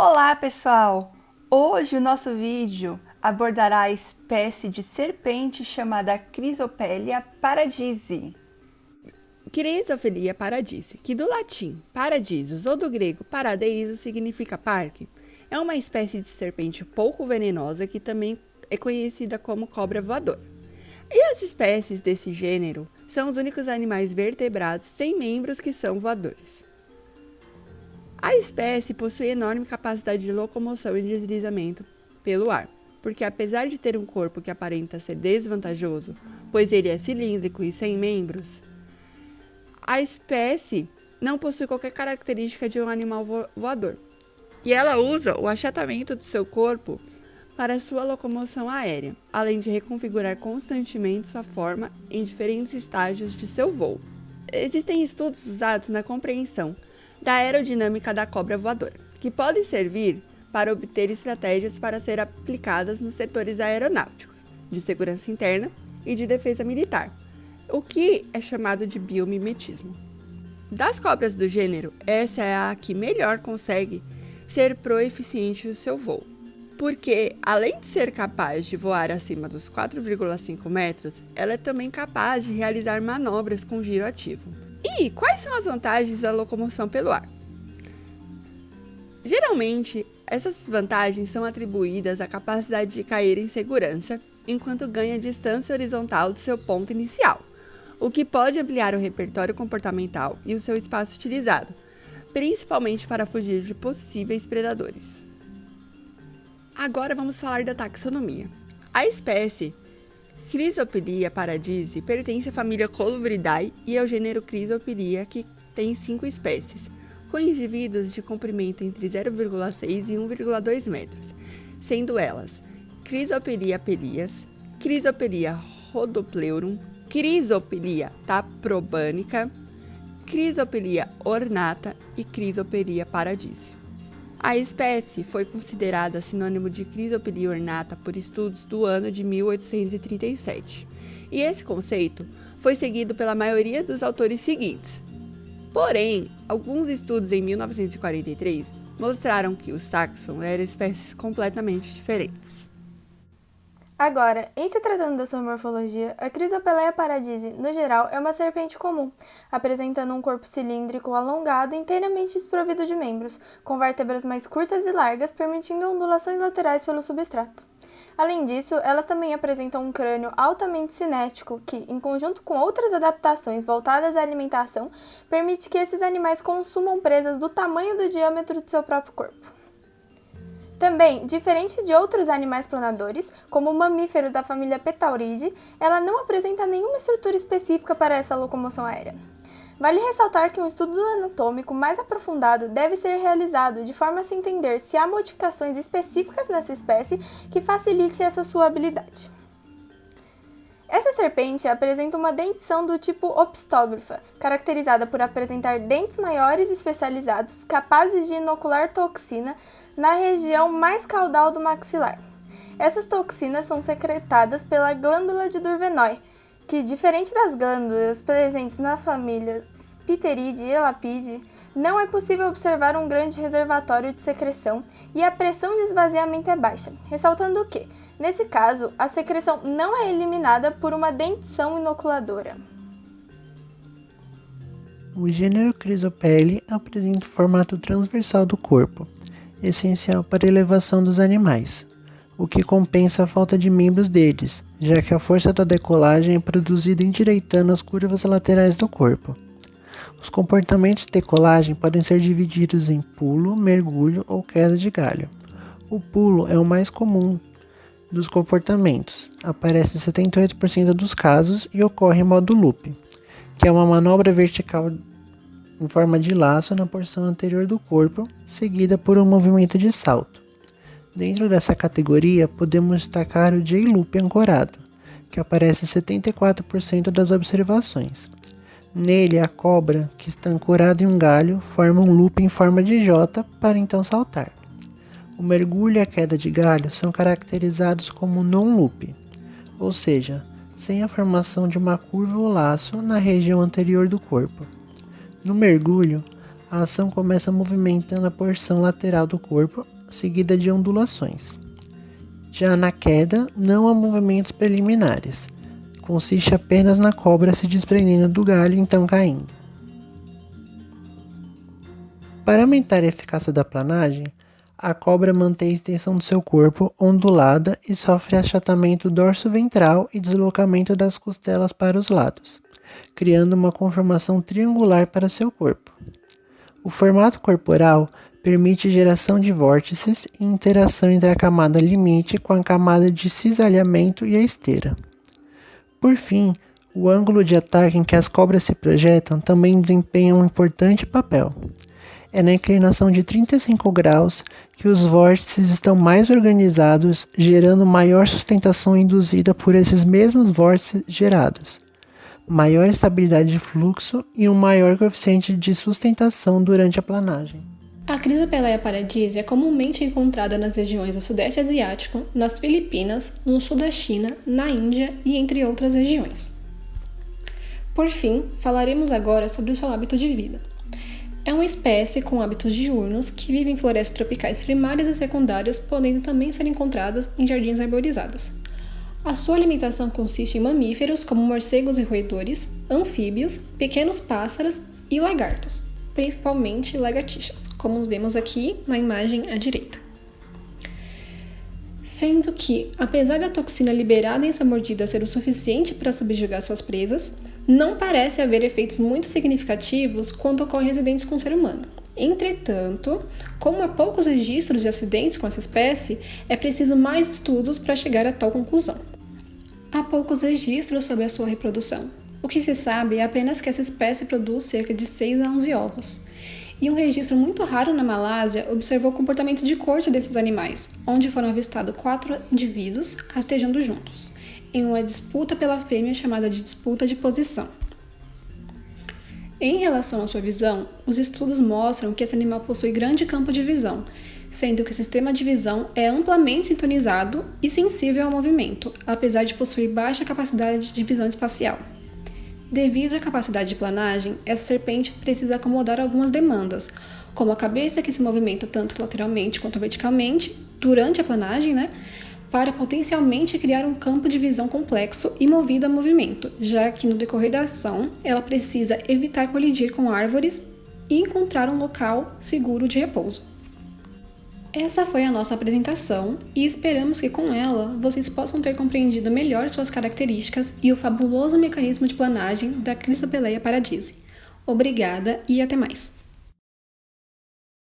Olá, pessoal! Hoje o nosso vídeo abordará a espécie de serpente chamada Chrysopellia paradisi. Chrysopellia paradisi, que do latim paradisos ou do grego paradeiso significa parque, é uma espécie de serpente pouco venenosa que também é conhecida como cobra voadora. E as espécies desse gênero são os únicos animais vertebrados sem membros que são voadores. A espécie possui enorme capacidade de locomoção e deslizamento pelo ar, porque apesar de ter um corpo que aparenta ser desvantajoso, pois ele é cilíndrico e sem membros, a espécie não possui qualquer característica de um animal voador. E ela usa o achatamento de seu corpo para sua locomoção aérea, além de reconfigurar constantemente sua forma em diferentes estágios de seu voo. Existem estudos usados na compreensão da aerodinâmica da cobra voadora, que podem servir para obter estratégias para ser aplicadas nos setores aeronáuticos, de segurança interna e de defesa militar, o que é chamado de biomimetismo. Das cobras do gênero, essa é a que melhor consegue ser proeficiente no seu voo, porque além de ser capaz de voar acima dos 4,5 metros, ela é também capaz de realizar manobras com giro ativo. E quais são as vantagens da locomoção pelo ar? Geralmente, essas vantagens são atribuídas à capacidade de cair em segurança enquanto ganha distância horizontal do seu ponto inicial, o que pode ampliar o repertório comportamental e o seu espaço utilizado, principalmente para fugir de possíveis predadores. Agora vamos falar da taxonomia. A espécie Chrysopellia paradisi pertence à família Colovridae e ao gênero Chrysopellia, que tem 5 espécies, com indivíduos de comprimento entre 0,6 e 1,2 metros, sendo elas Chrysopellia pellias, Chrysopellia rhodopleurum, Chrysopellia taprobanica, Chrysopellia ornata e Chrysopellia paradisi. A espécie foi considerada sinônimo de Chrysopellia ornata por estudos do ano de 1837, e esse conceito foi seguido pela maioria dos autores seguintes. Porém, alguns estudos em 1943 mostraram que os táxons eram espécies completamente diferentes. Agora, em se tratando da sua morfologia, a Chrysopellia paradisi, no geral, é uma serpente comum, apresentando um corpo cilíndrico alongado e inteiramente desprovido de membros, com vértebras mais curtas e largas, permitindo ondulações laterais pelo substrato. Além disso, elas também apresentam um crânio altamente cinético que, em conjunto com outras adaptações voltadas à alimentação, permite que esses animais consumam presas do tamanho do diâmetro de seu próprio corpo. Também, diferente de outros animais planadores, como mamíferos da família Petauridae, ela não apresenta nenhuma estrutura específica para essa locomoção aérea. Vale ressaltar que um estudo anatômico mais aprofundado deve ser realizado de forma a se entender se há modificações específicas nessa espécie que facilite essa sua habilidade. Essa serpente apresenta uma dentição do tipo opistoglypha, caracterizada por apresentar dentes maiores e especializados, capazes de inocular toxina na região mais caudal do maxilar. Essas toxinas são secretadas pela glândula de Durbenoy, que, diferente das glândulas presentes na família Pteridae e Lapidae, não é possível observar um grande reservatório de secreção e a pressão de esvaziamento é baixa, ressaltando que, nesse caso, a secreção não é eliminada por uma dentição inoculadora. O gênero Chrysopellia apresenta o formato transversal do corpo, essencial para a elevação dos animais, o que compensa a falta de membros deles, já que a força da decolagem é produzida endireitando as curvas laterais do corpo. Os comportamentos de decolagem podem ser divididos em pulo, mergulho ou queda de galho. O pulo é o mais comum dos comportamentos, aparece em 78% dos casos e ocorre em modo loop, que é uma manobra vertical em forma de laço na porção anterior do corpo, seguida por um movimento de salto. Dentro dessa categoria, podemos destacar o J-loop ancorado, que aparece em 74% das observações. Nele, a cobra, que está ancorada em um galho, forma um loop em forma de J para então saltar. O mergulho e a queda de galho são caracterizados como non-loop, ou seja, sem a formação de uma curva ou laço na região anterior do corpo. No mergulho, A ação começa movimentando a porção lateral do corpo, seguida de ondulações. Já na queda, não há movimentos preliminares. Consiste apenas na cobra se desprendendo do galho e então caindo. Para aumentar a eficácia da planagem, a cobra mantém a extensão do seu corpo ondulada e sofre achatamento dorso-ventral e deslocamento das costelas para os lados, criando uma conformação triangular para seu corpo. O formato corporal permite geração de vórtices e interação entre a camada limite com a camada de cisalhamento e a esteira. Por fim, o ângulo de ataque em que as cobras se projetam também desempenha um importante papel. É na inclinação de 35 graus que os vórtices estão mais organizados, gerando maior sustentação induzida por esses mesmos vórtices gerados, maior estabilidade de fluxo e um maior coeficiente de sustentação durante a planagem. A Chrysopelea paradisi é comumente encontrada nas regiões do Sudeste Asiático, nas Filipinas, no sul da China, na Índia e entre outras regiões. Por fim, falaremos agora sobre o seu hábito de vida. É uma espécie com hábitos diurnos que vive em florestas tropicais primárias e secundárias, podendo também ser encontradas em jardins arborizados. A sua alimentação consiste em mamíferos, como morcegos e roedores, anfíbios, pequenos pássaros e lagartos, principalmente lagartixas, como vemos aqui na imagem à direita. Sendo que, apesar da toxina liberada em sua mordida ser o suficiente para subjugar suas presas, não parece haver efeitos muito significativos quando ocorrem acidentes com o ser humano. Entretanto, como há poucos registros de acidentes com essa espécie, é preciso mais estudos para chegar a tal conclusão. Há poucos registros sobre a sua reprodução. O que se sabe é apenas que essa espécie produz cerca de 6 a 11 ovos. E um registro muito raro na Malásia observou o comportamento de corte desses animais, onde foram avistados 4 indivíduos rastejando juntos, em uma disputa pela fêmea chamada de disputa de posição. Em relação à sua visão, os estudos mostram que esse animal possui grande campo de visão, sendo que o sistema de visão é amplamente sintonizado e sensível ao movimento, apesar de possuir baixa capacidade de visão espacial. Devido à capacidade de planagem, essa serpente precisa acomodar algumas demandas, como a cabeça que se movimenta tanto lateralmente quanto verticalmente durante a planagem, para potencialmente criar um campo de visão complexo e movido a movimento, já que no decorrer da ação ela precisa evitar colidir com árvores e encontrar um local seguro de repouso. Essa foi a nossa apresentação e esperamos que com ela vocês possam ter compreendido melhor suas características e o fabuloso mecanismo de planagem da Chrysopelea paradisi. Obrigada e até mais!